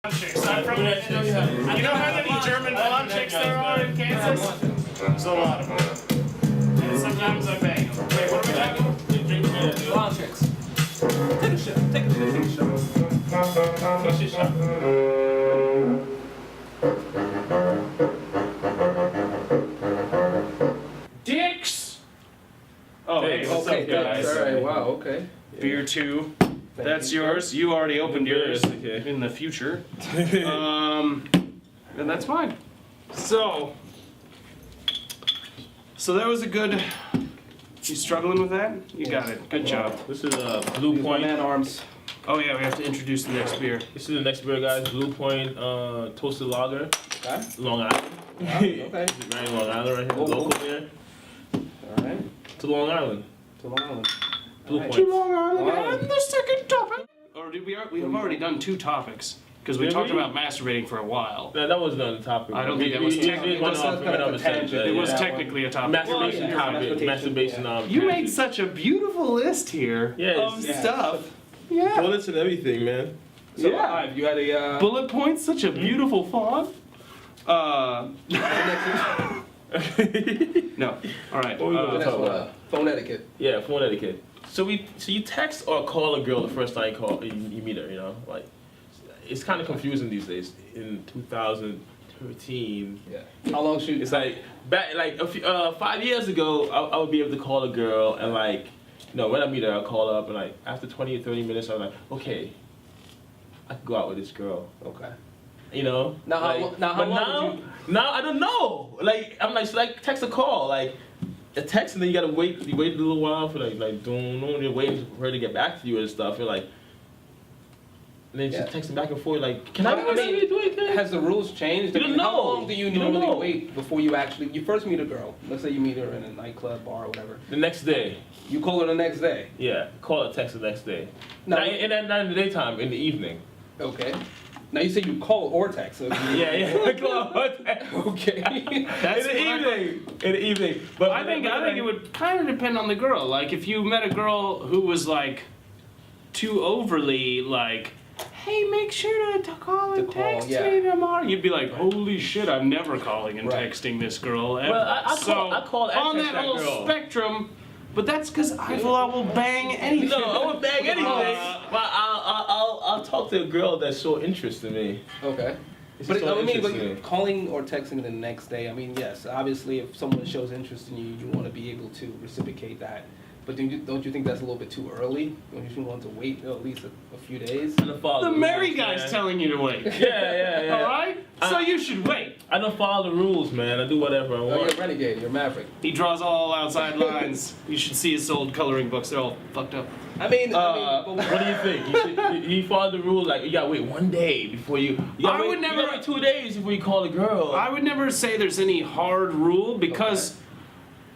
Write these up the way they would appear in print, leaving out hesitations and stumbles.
Chicks. I'm from you know how many German blonde chicks there are in Kansas? There's a lot of them. And sometimes I bang them. Wait, what are we talking about? Blonde chicks. Take a shot. Take a shot. What's your shot? Dicks! Oh, hey, what's up, guys? Alright, wow, okay. Beer 2. That's yours. You already opened yours in the future. And that's mine. So that was a good. You struggling with that? You got it. Good job. This is Blue Point. Man arms. Oh yeah, we have to introduce the next beer. This is the next beer, guys. Blue Point Toasted Lager. Okay. Long Island. Wow, okay. Right in Long Island, right here. Local beer. Alright. To Long Island. To Long Island. Blue Alright. Point. Long Island Wow. and the second topic. Or did we have already done 2 topics because we Did talked we? about masturbating for a while. No, that wasn't on the topic. I don't think that was technically- It was It was technically a topic. masturbation topic. Masturbation. You made such a beautiful list here of stuff. Yeah. Bullets and everything, man. So, Yeah. Ive, you had a, Bullet points, such a beautiful font. No. All right. What we gonna next talk one, about? phone etiquette. Yeah, phone etiquette. So you text or call a girl the first time you meet her, you know? Like, it's kind of confusing these days. In 2013, Yeah. How long should it's like, back, like 5 years ago, I would be able to call a girl and like, you know, when I meet her, I'll call her up and like, after 20 or 30 minutes, I'm like, okay, I could go out with this girl. Okay. You know? Now, like, how long would you... Now I don't know. Like, I'm like, should I text or call? Like, a text and then you gotta wait. You wait a little while for like you're waiting for her to get back to you and stuff. You're like, and then she's texting back and forth. Like, can I do it? Has the rules changed? You don't How know. long do you You don't normally know. wait before you first meet a girl? Let's say you meet her in a nightclub, bar, or whatever. The next day. You call her the next day. Yeah, call or text the next day. No. Not in the daytime, in the evening. Okay. Now you say you call or text. So Yeah, call or text. Okay. That's in the what evening. In the evening. But I think it would kind of depend on the girl. Like if you met a girl who was like too overly like, hey, make sure to call and text me tomorrow. You'd be like, holy shit, I'm never calling and texting this girl ever. Well, I call and on text that whole girl. spectrum. But that's because I will bang anything. No, I would bang anything. But I'll talk to a girl that's so interested in me. Okay. It's But so I mean, interesting. like calling or texting the next day. I mean, yes, obviously, if someone shows interest in you, you want to be able to reciprocate that. But don't you think that's a little bit too early? Don't you want to wait at least a few days? The married guy's telling you to wait. Yeah. All right? So you should wait. I don't follow the rules, man. I do whatever I Oh, want. you're a renegade. You're a maverick. He draws all outside lines. You should see his old coloring books. They're all fucked up. I mean, What do you think? You follow the rule like you gotta wait 1 day before you. I would never- You gotta wait 2 days before you call a girl. I would never say there's any hard rule because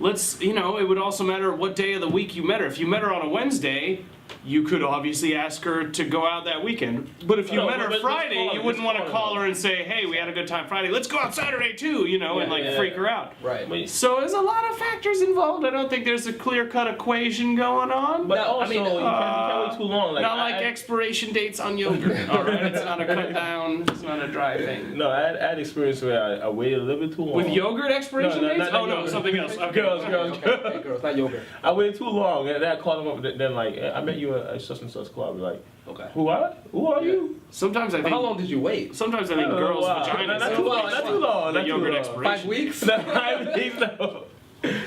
it would also matter what day of the week you met her. If you met her on a Wednesday, you could obviously ask her to go out that weekend. But if you met her Friday, you wouldn't want to call her and say, hey, we had a good time Friday, let's go out Saturday too, and freak her out. Right. So there's a lot of factors involved. I don't think there's a clear-cut equation going on. But No, also, I mean, you can't wait too long. Not like expiration dates on yogurt, all right? It's not a cut down, it's not a dry thing. No, I had experience where I waited a little bit too long. With yogurt expiration No, dates? not Oh, no, yogurt. something else. Okay. Girls. Okay, girls, not yogurt. I waited too long, and then I called them up. Then like, I met you at such and such club. Like, Okay. who are you? Sometimes I But think. how long did you wait? Sometimes I think girls' Wow. vaginas. Not are too long. like Not too long. the Not too yogurt long. expiration. 5 weeks? Not 5 weeks. No.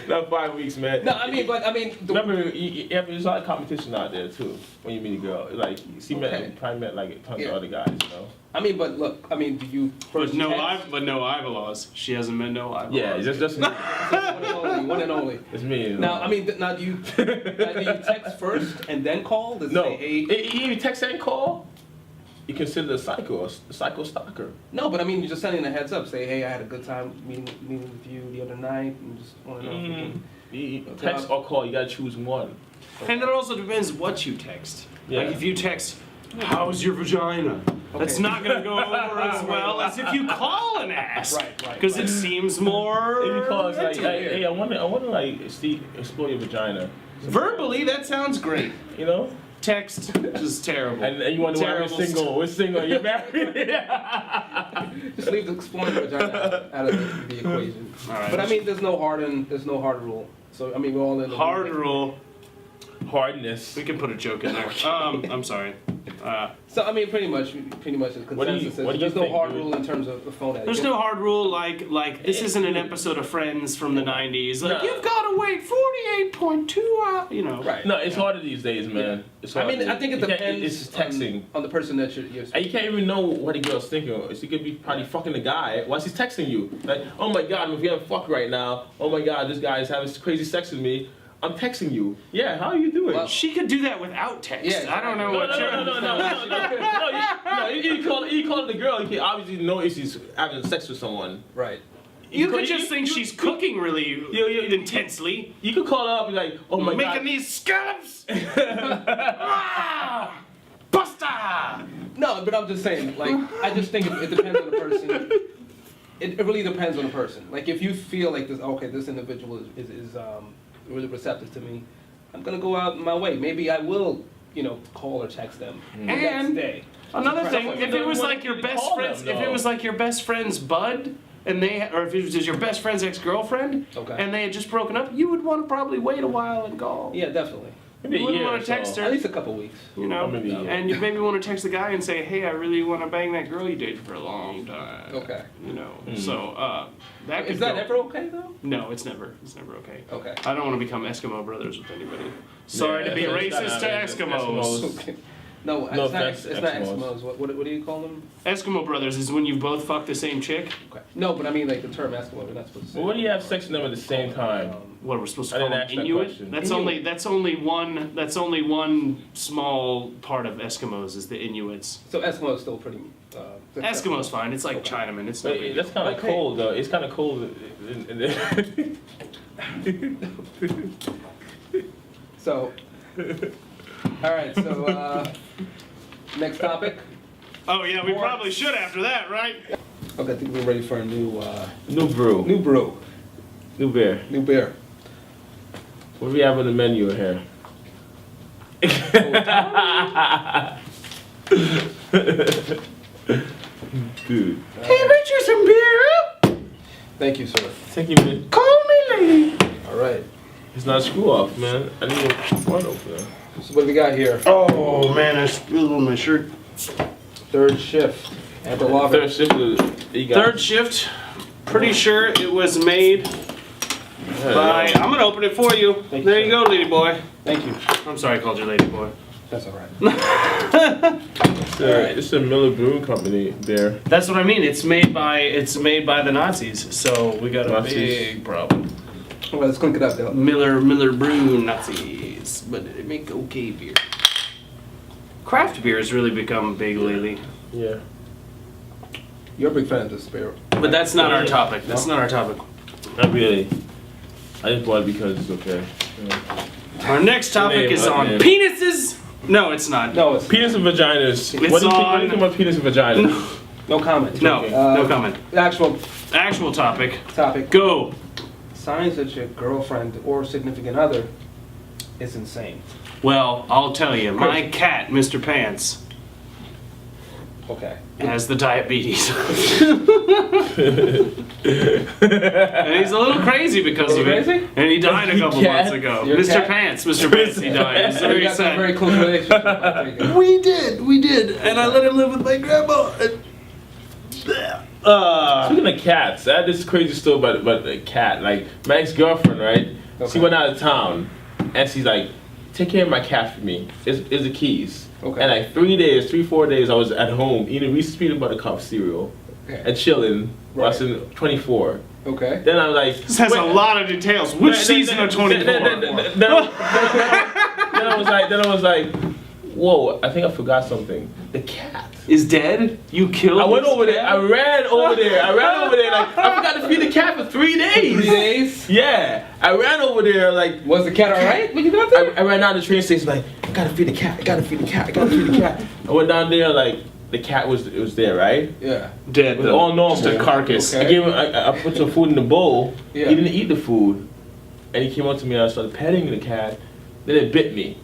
Not 5 weeks, man. No, I mean, Remember, there's a lot of competition out there too when you meet a girl. Like, you Okay. probably met like tons Yeah. of other guys, you know. I mean, but look, I mean, do you But first no, text? but no Iva laws. She hasn't met no Iva Yeah, laws. just One and only, one and only. it's me. You know? Now, I mean, now do you text first and then call? Does it No, say, hey? you text and call. You consider a psycho stalker. No, but I mean, you're just sending a heads up. Say, hey, I had a good time meeting with you the other night, and just want to know if we can. You text or call, you gotta choose one. And it also depends what you text. Yeah. Like if you text, how's your vagina? That's not going to go over as well as if you call and ask. Right. Because it seems more. If you call, it's like, intimate. hey, I want to like explore your vagina. Verbally, that sounds great. You know? text, just terrible. And you wonder why we're Terrible single. We're single. You're married. Just leave the exploring vagina out of the equation. All right. But I mean, there's no hard rule. So I mean, we're all in the Hard rule. Hardness. We can put a joke in there. I'm sorry. So I mean, pretty much, the consensus what do you is there's no think, hard dude? rule in terms of the phone etiquette. There's no hard rule like this isn't an episode of Friends from the 90s. Like, No. you've got to wait 48.2 hours, you know. Right. No, it's harder these days, man. It's I harder. mean, I think it You can't- depends It's just texting. on the person that you're And you can't even know what the girl's thinking. She could be probably fucking the guy while she's texting you. Like, oh my god, if we have fuck right now, oh my god, this guy is having crazy sex with me. I'm texting you. Yeah, how are you doing? Well, She could do that without text. Yeah, I don't know no, what no, no, no, no, no, no. You call it the girl. You can obviously know if she's having sex with someone. right. You could just think she's cooking really intensely. You could call her up and be like, oh my god. Making these scallops. Ah, Buster. No, but I'm just saying, like, I just think it depends on the person. It really depends on the person. Like, if you feel like this individual is really receptive to me, I'm gonna go out my way. Maybe I will, call or text them the next And day. another thing, Someone if you it was don't like your want to best call friend's, them, if it though. was like your best friend's bud, and or if it was your best friend's ex-girlfriend, Okay. and they had just broken up, you would want to probably wait a while and call. Yeah, definitely. Maybe a You wouldn't year want or to text so. her. At least a couple weeks. You know, Or maybe a year. and you maybe want to text the guy and say, "Hey, I really want to bang that girl you dated for a long time." Okay. You know, Mm. so that could Is that go. ever okay though? No, it's never okay. Okay. I don't want to become Eskimo brothers with anybody. Sorry Yeah, to be it's racist to not- Eskimos. Okay. No, No it's not. offense, It's not Eskimos. Eskimos. What do you call them? Eskimo brothers is when you both fuck the same chick. Okay. No, but I mean like the term Eskimo. We're not supposed to say. Well, what do you have sex with them at the same time? What we're supposed to I call didn't them ask that Inuit? question. That's only one small part of Eskimos is the Inuits. So Eskimo is still pretty. Eskimo's fine. It's like Okay. Chinaman. It's no But big that's kind of Okay. cold though. It's kind of cold. So. All right. So next topic. Oh yeah, we probably should after that, right? Okay, I think we're ready for a new New brew. new brew, New beer. new beer. What do we have on the menu here? Dude. Hey, Richard, some beer. Thank you, sir. Thank you, man. Call me lady. All right. It's not a screw off, man. I need a one opener. So what do we got here? Oh man, I spilled on my shirt. Third shift. Amber Lager. Third shift. You got Third shift. Pretty sure it was made by. I'm gonna open it for you. Thank There you, you go, lady boy. Thank you. I'm sorry I called you lady boy. That's all right. It's a Miller Brewing Company beer. That's what I mean. It's made by the Nazis. So we got a Nazis. big problem. All right, let's clink it up, Dale. Miller Brew Nazis, but they make okay beer. Craft beer has really become big lately, Yeah. You're a big fan of this beer. but that's not our topic. That's not our topic. Not really. I just bought it because it's okay. Yeah. Our next topic is on man. penises. No, it's not. No, it's Penis and vaginas. It's What do you think on- about penis and vagina? no comment. No, Okay. no comment. The actual Actual topic. topic. Go. Signs that your girlfriend or significant other is insane. Well, I'll tell you, my cat, Mr. Pants, Okay. has the diabetes. And he's a little crazy because of it. Crazy? And he died a couple Cat? months ago. Your Mr. cat? Pants, Mr. Pants, he died. It's So you very got a sad. very close relationship. I take it. We did, and I let him live with my grandma. Speaking of cats, I had this crazy story about a cat. Like, my ex-girlfriend, right? She Okay. went out of town, and she's like, take care of my cat for me. It's the keys. Okay. And like 4 days, I was at home eating Reese's Peanut Butter Cup cereal Okay. and chilling, Right. watching 24. Okay. Then I was like, This has a lot of details. Which season of 24? Then I was like, whoa, I think I forgot something. The cat. Is dead? You killed I went this over there. cat? I ran over there. Like, I forgot to feed the cat for 3 days. 3 days. Yeah, I ran over there like Was the cat all right when you got there? I ran down the train station like I gotta feed the cat. I went down there like the cat was there, right? Yeah. Dead. It was all normal. Just a carcass. Okay. I gave him. I put some food in the bowl. Yeah. He didn't eat the food, and he came up to me and I started petting the cat. Then it bit me.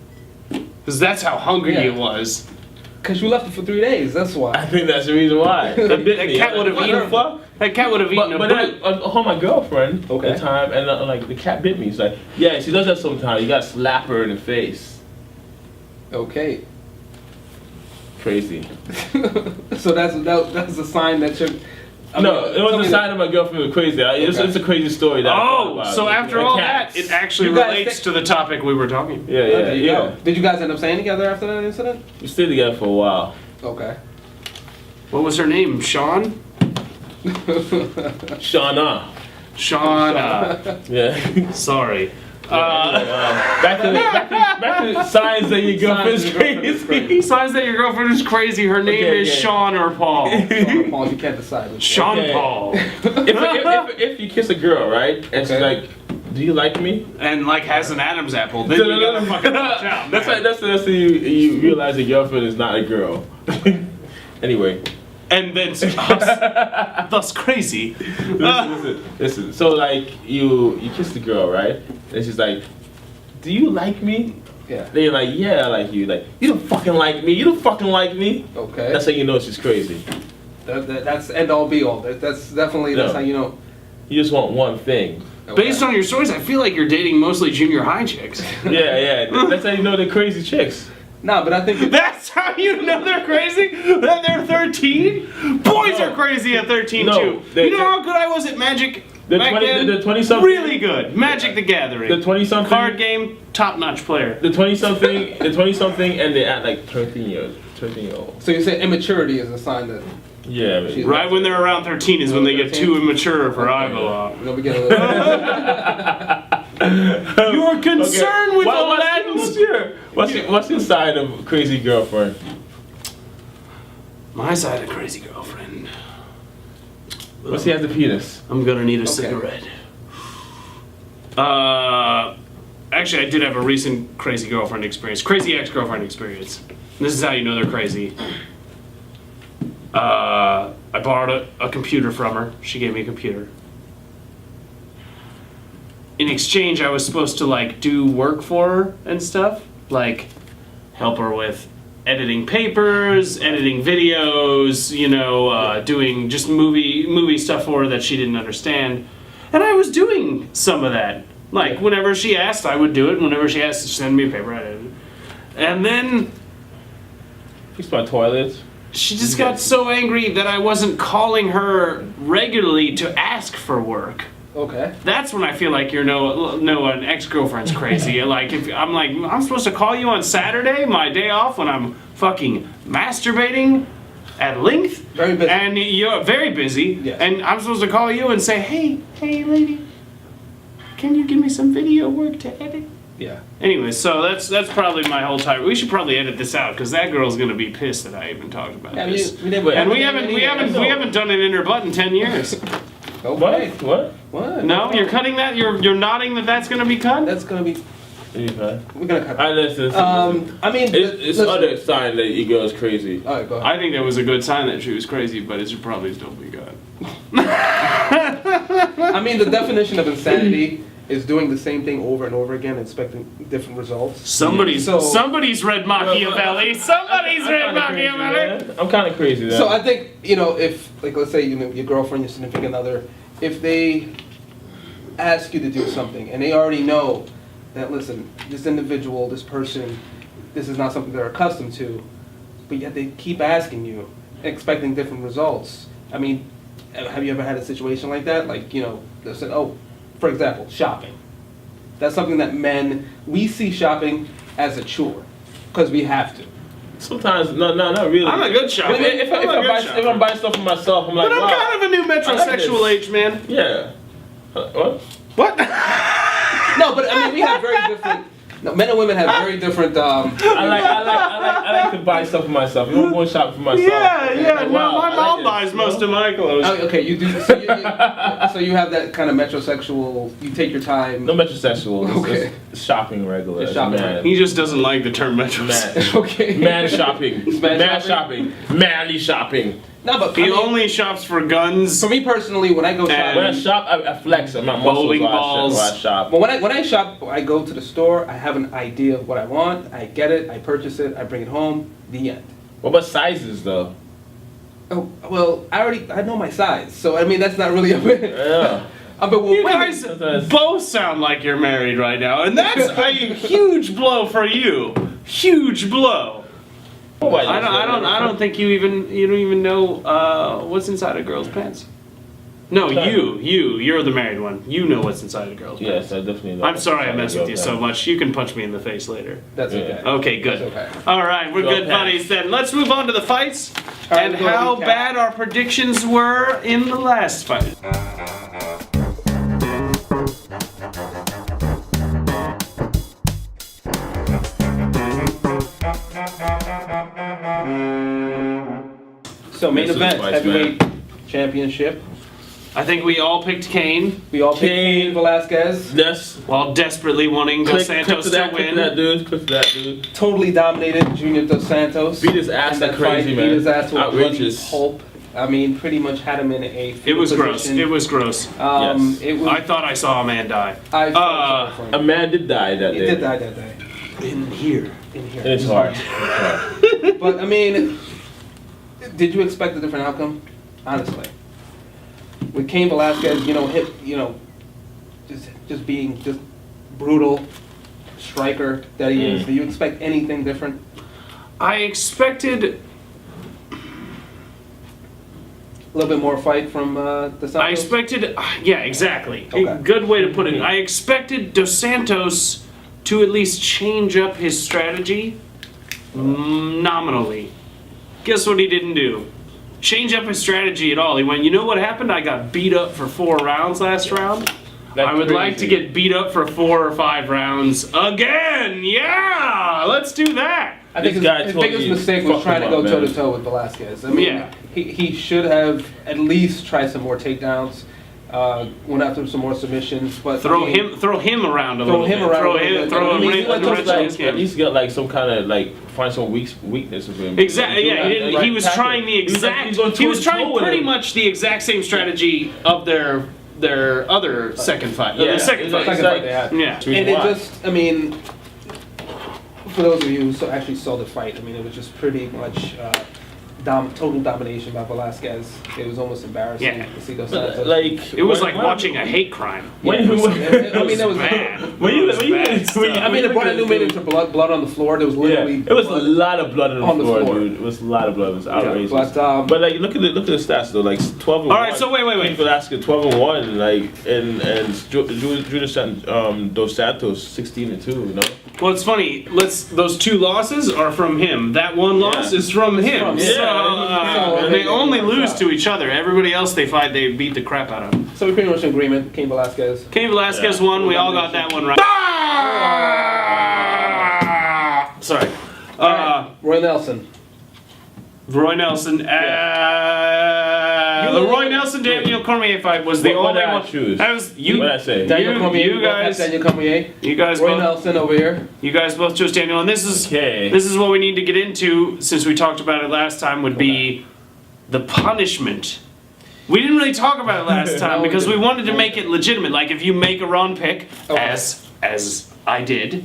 Because that's how hungry Yeah. he was. Because you left it for 3 days. That's I why. think that's the reason why. That cat would have What eaten. the fuck? That cat would have eaten But a then boot. I called my girlfriend Okay. at the time, and like the cat bit me. It's like, yeah, she does that sometimes. You gotta slap her in the face. Okay. Crazy. So that's a sign that you're. No, it wasn't a sign of my girlfriend was crazy. It's a crazy story. That I thought Oh, about. so after Like all cats. that, it actually You guys relates think- to the topic we were talking about. Yeah, There you yeah. go. Did you guys end up staying together after that incident? We stayed together for a while. Okay. What was her name? Sean? Shauna. Shauna. Yeah. Sorry. Back to signs that your girlfriend's Signs that your girlfriend is crazy. Signs that your girlfriend is crazy. Her name Okay, is okay. Sean or Paul. Paul, you can't decide. Which Sean Okay. Paul. if you kiss a girl, right, and she's Okay. like, "Do you like me?" And like has an Adam's apple. Then you gotta fucking watch out. That's man. like that's you realize your girlfriend is not a girl. Anyway, And then thus crazy. listen. So like you kiss the girl, right? And she's like, "Do you like me?" Yeah. Then you're like, "Yeah, I like you." Like, "You don't fucking like me. You don't fucking like me." Okay. That's how you know she's crazy. That's end all be all. That's definitely that's No. how you know. You just want one thing. Okay. Based on your stories, I feel like you're dating mostly junior high chicks. Yeah. That's how you know they're crazy chicks. Nah, but I think That's how you know they're crazy? That they're 13? Boys No. are crazy at 13 No, too. they- You know how good I was at Magic The back 20 then? the 20-something. Really good. Magic the Gathering. The 20-something. Card game, top-notch player. The 20-something, and they act like 13-year-old. so. You say immaturity is a sign that Yeah, man. She's- Right when they're around 13 is when they get too immature for Iowa. you know we get a little. You're concerned with What's your side of crazy girlfriend? My side of crazy girlfriend. What's he has the penis? I'm gonna need a Okay. cigarette. Actually, I did have a recent crazy girlfriend experience. Crazy ex-girlfriend experience. This is how you know they're crazy. I borrowed a computer from her. She gave me a computer. In exchange, I was supposed to like do work for her and stuff, like help her with editing papers, editing videos, doing just movie stuff for her that she didn't understand. And I was doing some of that. Like whenever she asked, I would do it. And whenever she asked to send me a paper, I did it. And then Fix my toilets. she just got so angry that I wasn't calling her regularly to ask for work. Okay. That's when I feel like an ex-girlfriend's crazy. Like if I'm supposed to call you on Saturday, my day off, when I'm fucking masturbating at length, Very busy. and you're very busy, Yes. and I'm supposed to call you and say, hey lady, can you give me some video work to edit? Yeah. Anyway, so that's probably my whole time. We should probably edit this out because that girl's gonna be pissed that I even talked about Yeah, this. we never. And we haven't done it in her butt in 10 years. Okay. What? What? No, you're cutting that. You're nodding that that's gonna be cut. That's gonna be. Okay. We're gonna cut. I listen. I mean, It's listen. other sign that your girl's crazy. All right, go ahead. I think that was a good sign that she was crazy, but it should probably still be good. I mean, the definition of insanity is doing the same thing over and over again, expecting different results. Somebody's So- read Machiavelli. Somebody's read Machiavelli. I'm kind of crazy. Then. So I think if, like, let's say your girlfriend, your significant other, if they ask you to do something and they already know that, listen, this individual, this person, this is not something they're accustomed to, but yet they keep asking you, expecting different results. I mean, have you ever had a situation like that? Like, they said, for example, shopping. That's something that we see shopping as a chore because we have to. Sometimes, no, not really. I'm a good shopper. If I'm buying stuff for myself, I'm like, But I'm wow. kind of a new metrosexual age man. Yeah. What? What? No, but I mean, we have very different. No, men and women have very different. I like to buy stuff for myself. You don't go shop for myself. Yeah. Like, No, wow, my I like mom this, buys you know? most of my clothes. Okay, you do. So you have that kind of metrosexual. You take your time. No metrosexual. It's Okay. just shopping regular. Just shopping Man. He just doesn't like the term metrosexual. Man. Okay. Man shopping. Man Man shopping. Manly shopping. No, but He only shops for guns. for me personally, when I go When I shopping, shop, I flex. I'm not muscles Bowling while balls. I shop. well, when I shop, I go to the store. I have an idea of what I want. I get it. I purchase it. I bring it home. The end. What about sizes though? Oh well, I know my size, so I mean that's not really a bit. Yeah. But You wait, guys both sound like you're married right now, and that's a huge blow for you. Huge blow. I don't think you don't even know what's inside a girl's pants. No, you're the married one. You know what's inside a girl's pants. Yes, I definitely know. I'm sorry I messed with you so much. You can punch me in the face later. that's okay. Okay, good. That's okay. All right, we're Go good Pats. buddies then. Let's move on to the fights All right, and we'll go how recap. bad our predictions were in the last fight. So main This is event, twice, heavyweight championship. I think we all picked Kane We all picked Cain. Cain Velasquez. Yes. while desperately wanting Dos Santos to Click win. to that dude. Click to that dude. Totally dominated Junior Dos Santos. Beat his ass in like that crazy, fight. man. Beat his ass to a bloody Outrageous. pulp. I mean, pretty much had him in a It was fetal gross. position. It was gross. Yes. It was. I thought I saw a man die. I felt sorry for A him. man did die that He day. did die that day. In here. In here. It's hard. It's hard. But I mean, did you expect a different outcome? Honestly, with Cain Velasquez, just being just brutal striker that he is. Do you expect anything different? I expected. A little bit more fight from Dos Santos? I expected. Yeah, exactly. Okay. Good way to put it. I expected Dos Santos to at least change up his strategy nominally. Guess what he didn't do? Change up his strategy at all. He went, you know what happened? I got beat up for 4 rounds last round. That's I would like to crazy. get beat up for 4 or 5 rounds again. Yeah, let's do that. I think This guy his totally biggest mistake was fucked trying to him go up, toe man. to toe with Velasquez. I mean, Yeah. he should have at least tried some more takedowns. Went after some more submissions, but Throw I mean, him around a Throw little him bit. around Throw a little him. bit. Throw I mean, him. he went to right Like, his at game. least get like some kind of like find some weakness with him. Exactly. Yeah, he didn't. He was Tackle. trying the He was like- exact. he's going He was toe-to-toe trying with pretty him. much the exact same strategy of their other second fight. Yeah, the second it's fight. like- second fight they had. Yeah. And it just, I mean, for those of you who actually saw the fight, I mean, it was just pretty much total domination by Velasquez. It was almost embarrassing Yeah. to see Dos But, Santos. like It was when- like watching a hate crime. When you I mean, that was bad. when you It was when you bad stuff. I mean, it brought a new minute to blood on the floor. There was yeah, literally it was a blood. lot of blood on the floor, floor. dude. It was a lot of blood. It was outrageous. but, like look at the stats though, like 12 and All 1. right, so wait. Velasquez 12 and 1, like and Dos Santos 16 and 2. You know. Well, it's funny. Those 2 losses are from him. That one loss Yeah. is from him. from him. So Yeah. they only lose to each other. Everybody else they fight, they beat the crap out of. so we're pretty much in agreement. Cain Velasquez. Cain Velasquez Yeah. won. We all got that one right. Sorry. Roy Nelson. Roy Nelson. The Roy Nelson Daniel Cormier fight was the What only did I one. choose? That was you. What did I say? Daniel Cormier. You guys. Daniel Cormier. You guys Roy both. Nelson over here. You guys both chose Daniel, and this is Okay. this is what we need to get into since we talked about it last time. Would be the punishment. We didn't really talk about it last time No, we because we didn't. wanted to make it legitimate. Like if you make a wrong pick, Okay. as I did,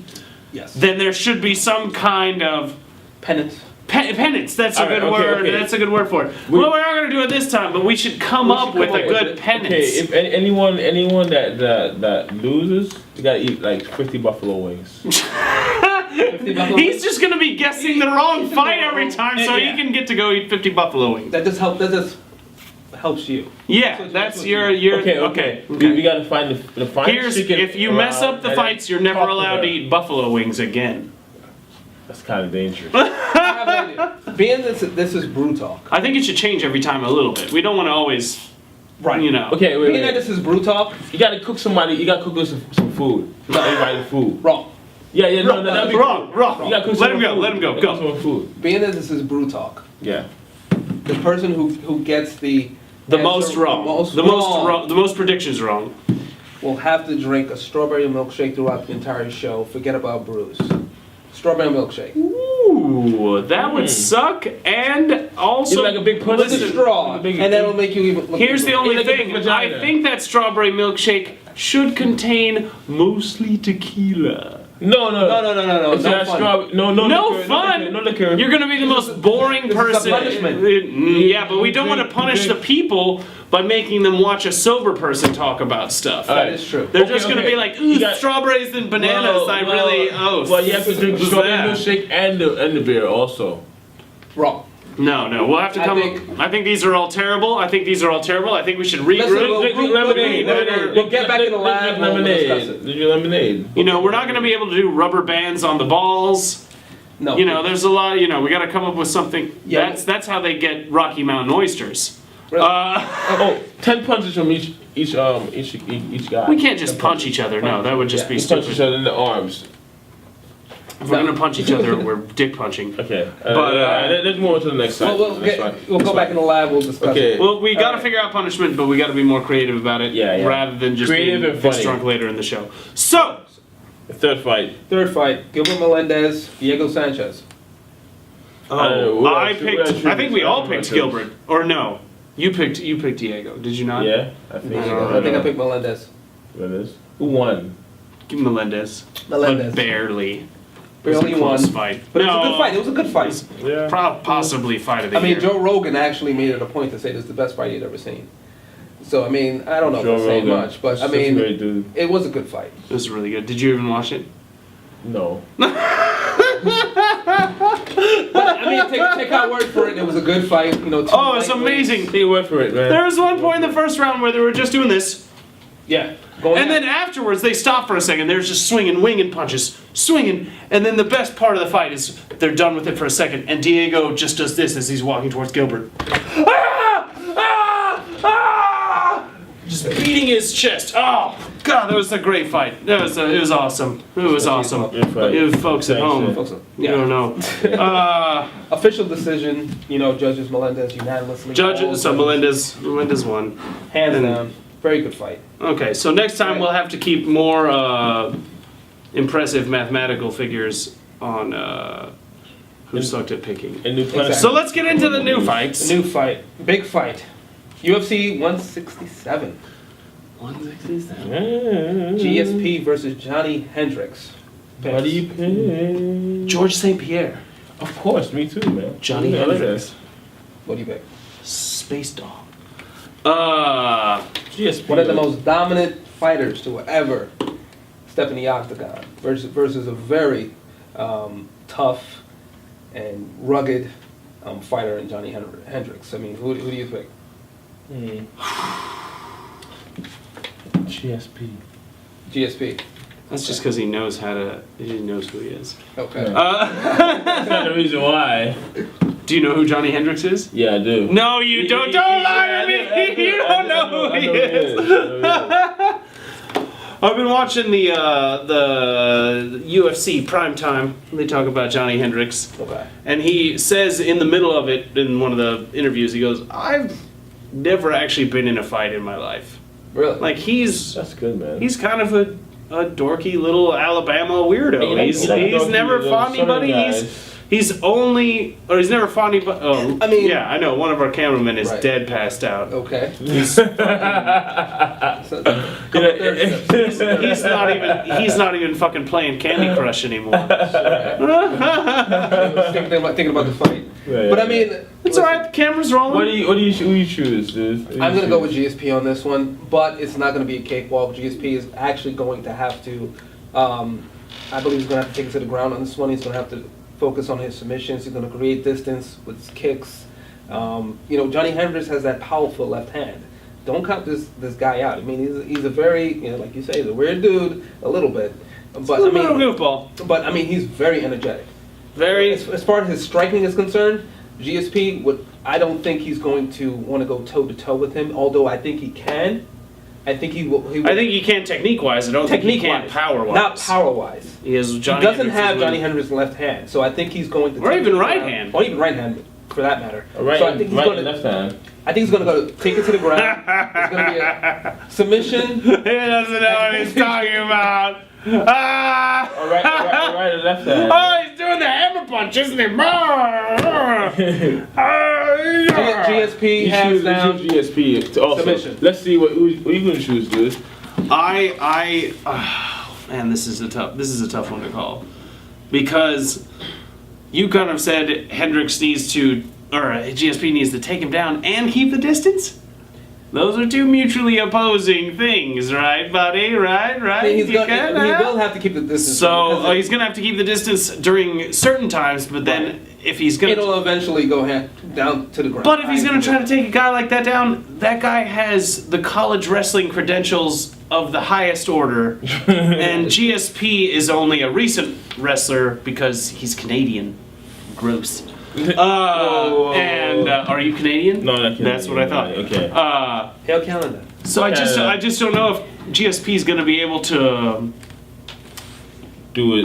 Yes. then there should be some kind of Penance. penance. That's a All right, good okay, word. okay. That's a good word for it. Well, we're not going to do it this time, but we should come up with a good penance. Okay, if anyone that loses, you gotta eat like 50 buffalo wings. He's just going to be guessing the wrong fight every time, so Yeah. he can get to go eat 50 buffalo wings. That just helps you. Yeah, That's that's what your Okay. We gotta find the finest Here's chicken. if you mess around up the and fights, you're never talk to allowed her. to eat buffalo wings again. That's kind of dangerous. I have an idea. Being this is Brew Talk. I think it should change every time a little bit. We don't want to always, you know. Okay, wait, Being that wait. this is Brew Talk, You gotta cook somebody. You gotta cook us some food. You gotta everybody food. wrong. Yeah, no, that'd be Wrong. You gotta cook Let him someone go. food. Let him go. You Go. gotta cook someone food. Being that this is Brew Talk, Yeah. the person who gets the The answer most wrong. the The most most predictions wrong. will have to drink a strawberry milkshake throughout the entire show. Forget about brews. Strawberry milkshake. Ooh, that would suck. And also, Like a big push. With a straw, Like a big- and that'll make you even. Look here's the only Like a thing. vagina. I think that strawberry milkshake should contain mostly tequila. No. No. It's No not fun. straw- No No liquor, fun. No liquor. You're gonna be the most boring this is a person. punishment. Yeah, but we don't want to punish the people by making them watch a sober person talk about stuff. That is true. They're Okay, just gonna okay. be like, You ooh, got- strawberries and bananas. Well, you have to drink who's strawberry that? milkshake and the beer also. Wrong. No, we'll have to come. I think these are all terrible. I think we should Listen, regroup. Drink lemonade. We'll get back in the lab. Drink We'll discuss it. lemonade. Drink lemonade. You know, we're not going to be able to do rubber bands on the balls. No. You know, there's a lot. You know, we got to come up with something. Yeah. That's how they get Rocky Mountain oysters. Really? Oh, 10 punches from each guy. We can't just punch each other. No, that would just be We punch each stupid. other in the arms. If we're gonna punch each other, we're dick punching. Okay. But, let's move on to the next slide. We'll go back in the lab. We'll discuss Okay. it. Well, we got to Alright. figure out punishment, but we got to be more creative about it. Yeah. Rather than just Creative being and funny. piss drunk later in the show. So, The third fight. Third fight: Gilbert Melendez, Diego Sanchez. I picked. choose? I think we all I picked choose. Gilbert. Or no, you picked Diego. Did you not? Yeah, I think so. I think I picked Melendez. Melendez. Who won? Give Melendez. Melendez. But barely. It was Barely a close won. fight. But it was a good fight. It was a good fight. Yeah. Possibly fight of the I mean, year. Joe Rogan actually made it a point to say this is the best fight he'd ever seen. So I mean, I don't know if Joe I'm saying Rogan. much, but I Such a mean, great dude. it was a good fight. It was really good. Did you even watch it? No. But I mean, take our word for it. It was a good fight. You know. Oh, it's amazing. Take your word for it, man. There was one point in the first round where they were just doing this. Yeah. Going And at then afterwards, they stop for a second. They're just swinging, winging punches, swinging. And then the best part of the fight is they're done with it for a second, and Diego just does this as he's walking towards Gilbert. Ah! Ah! Ah! Just beating his chest. Oh, God, that was a great fight. It was awesome. It was awesome. Good fight. You folks at Thanks, home, Folks, you yeah. don't know. Official decision. You know, judges Melendez unanimously. All Judges, so Melendez won. Hands and- down. Very good fight. Okay, so next time we'll have to keep more impressive mathematical figures on who sucked at picking. A new Exactly. So let's get into the new fights. A new fight. Big fight. UFC 167. 167. GSP versus Johnny Hendricks. What do you pick? George St. Pierre. Of course, me too, man. Johnny Yeah, I like Hendricks. What do you pick? Space Dog. GSP. One of the most dominant fighters to ever step in the octagon versus a very tough and rugged fighter in Johnny Hendricks. I mean, who do you pick? GSP. GSP. That's just because he knows he knows who he is. Okay. That's not the reason why. Do you know who Johnny Hendricks is? Yeah, I do. No, you don't. Don't lie to me. You don't know who he is. I've been watching the UFC primetime. They talk about Johnny Hendricks. Okay. And he says in the middle of it, in one of the interviews, he goes, I've never actually been in a fight in my life. Really? Like, That's good, man. he's kind of a dorky little Alabama weirdo. He's never fought anybody. He's never fought anybody. Oh, I mean- yeah, I know. One of our cameramen is Right. dead passed out. Okay. He's He's not even fucking playing Candy Crush anymore. thinking about the fight. Right. But I mean, It's alright, the camera's rolling. Who do you choose, dude? I'm going to go with GSP on this one, but it's not going to be a cakewalk. GSP is actually going to have to, I believe he's going to have to take it to the ground on this one. He's going to have to focus on his submissions. He's going to create distance with his kicks. You know, Johnny Hendricks has that powerful left hand. Don't count this guy out. I mean, he's a very, you know, like you say, he's a weird dude, a little bit. But I mean, goofball. but I mean, he's very energetic. Very. As far as his striking is concerned, GSP I don't think he's going to want to go toe to toe with him. Although I think he can. I think he will. I think he can technique-wise. I don't think he can power-wise. Not power-wise. He has Johnny. He doesn't Hendricks have is Johnny winning. Hendricks' left hand, so I think he's going to. Or take even it right down. hand. Or even right hand, for that matter. Right, So I think he's right going and to. left hand. I think he's going to go take it to the ground. It's going to be a submission. He doesn't know what he's talking about. Ah! All right, or left hand. Oh, he's doing the hammer punch, isn't he? GSP hands down. GSP. Also, Submission. let's see what you gonna choose, dude. Man, this is a tough one to call, because you kind of said Hendricks needs to, or GSP needs to take him down and keep the distance. Those are two mutually opposing things, right, buddy? Right. He will have to keep the distance. So he's gonna have to keep the distance during certain times, but then if he's gonna, it'll eventually go down to the ground. but if he's gonna try to take a guy like that down, that guy has the college wrestling credentials of the highest order, and GSP is only a recent wrestler because he's Canadian. Gross. Are you Canadian? No, not Canadian. That's what I thought. Okay. Hail Canada. So I just don't know if GSP is gonna be able to do it.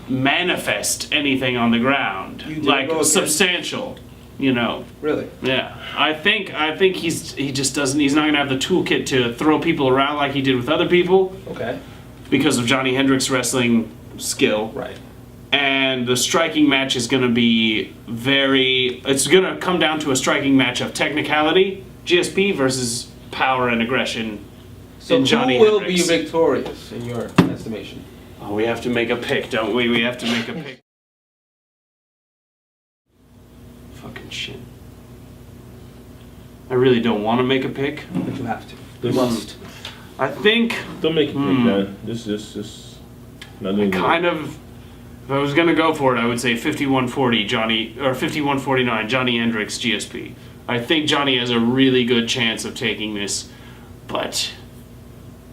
manifest anything on the ground, like substantial, you know. Really? Yeah, I think he just doesn't. He's not gonna have the toolkit to throw people around like he did with other people. Okay. Because of Johnny Hendricks' wrestling skill. Right. And the striking match is going to be it's going to come down to a striking match of technicality, GSP versus power and aggression in Johnny who will Hendricks. be victorious in your estimation? Oh, we have to make a pick, don't we? We have to make a pick. Fucking shit. I really don't want to make a pick. But you have to. You must. I think Don't make it pick, man. Just. kind of. If I was gonna go for it, I would say 51-40 Johnny, or 51-49 Johnny Hendricks GSP. I think Johnny has a really good chance of taking this, but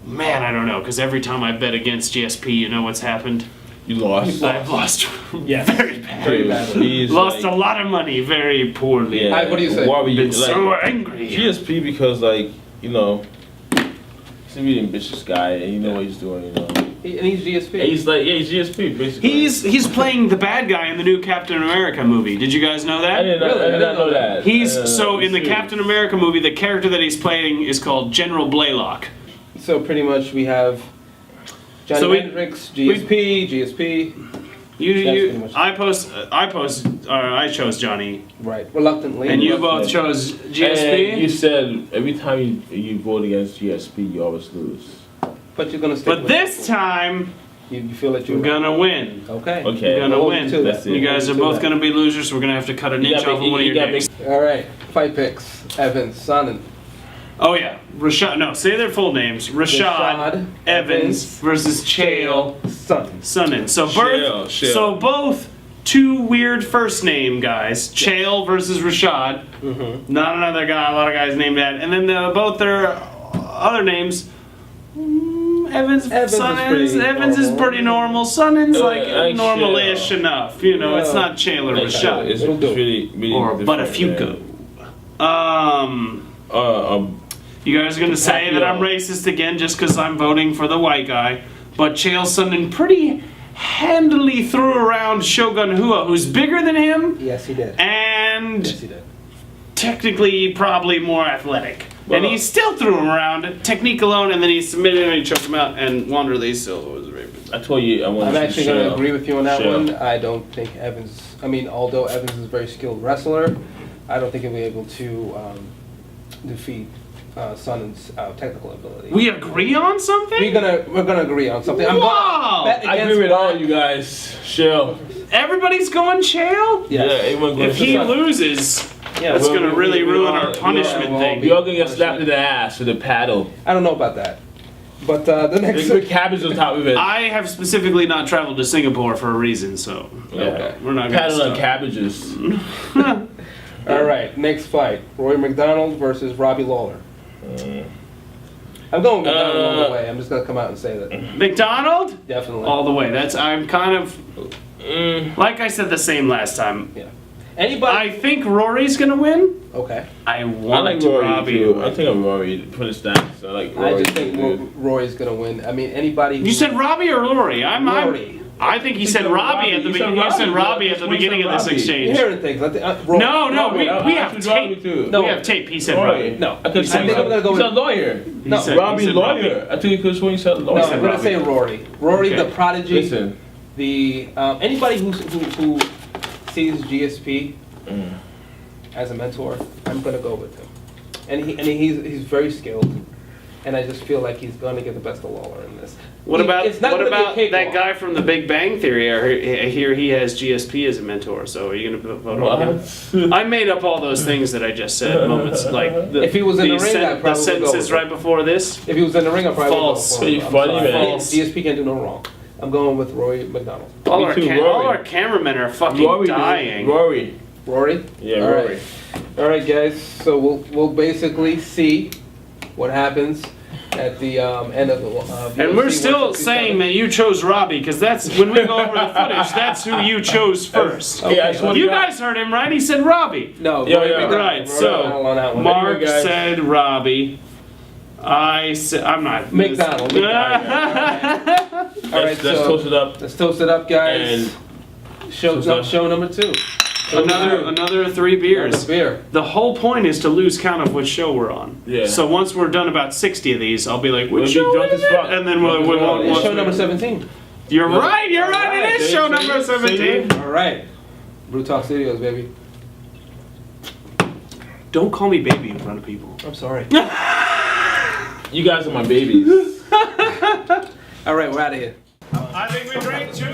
man, I don't know, because every time I bet against GSP, you know what's happened? You lost. I've lost very bad. Very badly. Lost a lot of money very poorly. Yeah. What do you say? Why were you Been so angry. GSP because he's a really ambitious guy and you know what he's doing, you know. And he's GSP. And he's GSP basically. He's playing the bad guy in the new Captain America movie. Did you guys know that? I didn't know that. In the Captain America movie, the character that he's playing is called General Blaylock. So pretty much we have Johnny Hendricks, GSP. I chose Johnny. Right, reluctantly. And you both chose GSP. And you said every time you vote against GSP, you always lose. But you're gonna stick But with this time, you feel that you're gonna win. Okay. You're gonna win. That's it. You guys are both gonna be losers. We're gonna have to cut an inch off of one of your dicks. All right, fight picks. Evans, Sonnen. Oh yeah, Rashad. No, say their full names. Rashad Evans versus Chael Sonnen. So both two weird first name guys. Chael versus Rashad. Mm-hmm. Not another guy. A lot of guys named that. And then both their other names. Evans is pretty normal. Sonnen's like normal-ish enough. You know, it's not Chael or Rashad. It's really Or Buttafuoco. You guys are gonna say that I'm racist again just because I'm voting for the white guy, but Chael Sonnen pretty handily threw around Shogun Rua, who's bigger than him. Yes, he did. And Yes, he did. technically probably more athletic. And he still threw him around, technique alone, and then he submitted him and he choked him out, and Wanderlei Silva was raped. I told you I wanted I'm to actually share. going to agree with you on that Share. one. I don't think although Evans is a very skilled wrestler, I don't think he'll be able to defeat Sonnen's technical ability. We agree on something? We're gonna agree on something. Wow! I agree with all you guys. Chill. Everybody's going Chael? Yes. Yeah, everyone goes If he loses, that's we'll- gonna really we ruin all- our punishment we'll thing. You're all gonna get slapped in the ass with a paddle. I don't know about that. But the next With cabbage on top of it. I have specifically not traveled to Singapore for a reason, so Okay. we're not gonna Paddle on stop. cabbages. All right, next fight: Roy McDonald versus Robbie Lawler. I'm going with McDonald all the way. I'm just gonna come out and say that. McDonald? Definitely. All the way. I'm kind of like I said the same last time. Yeah. Anybody? I think Rory's gonna win. Okay. I I want like Robbie to Rory too. win. I think I'm Rory for the stats. I like Rory. I just think Roy's gonna win. I mean, anybody. You said Robbie or Rory? Rory. I think he said Robbie at the beginning. You said Robbie at the beginning of this You're exchange. hearing things. No, we have tape. No. We have tape. He said Roy. Robbie. No. I think I'm gonna go He's with. a lawyer. No. said- Robbie said lawyer. I think because when you said No, lawyer. I'm gonna Robbie. say Rory. Rory, Okay. the prodigy. Listen. The anybody who sees GSP as a mentor, I'm gonna go with him. And he's very skilled, and I just feel like he's gonna get the best of Lawler in this. What about It's not what gonna be a about cakewalk. that guy from The Big Bang Theory? I hear he has GSP as a mentor. So are you gonna vote on him? What? I made up all those things that I just said moments like the, If he was in the ring, sen- I'd probably the sentences go with right before this. If he was in the ring, I probably False. would go for him. Are you I'm funny, sorry. man? False. GSP can't do no wrong. I'm going with Rory McDonald. All Me our, too, Rory. all our cameramen are fucking Rory, dude. dying. Rory. Rory? Yeah, All Rory. right. All right, guys. So we'll basically see what happens at the end of the. And we're UFC still 167. saying that you chose Robbie because that's when we go over the footage. That's who you chose first. Yeah, I swear to You God. guys heard him, right? He said Robbie. No. Yeah, Rory yeah. McDonald. Right. Rory So McDonald on that one. Mark Anyway, guys. said Robbie. I said I'm not. McDonald. All right. Let's So toast it up. let's toast it up, guys. And Show number 2. Another 3 beers. Beer. The whole point is to lose count of which show we're on. Yeah. So once we're done about 60 of these, I'll be like, We'll which be show drunk is as it? fuck. And then we Drunk as won't. fuck. It's once show we- number 17. You're right. You're right. Alright, It is show number 17. All right. Brew Talk Studios, baby. Don't call me baby in front of people. I'm sorry. you guys are my babies. All right, we're out of here. I think we drank 2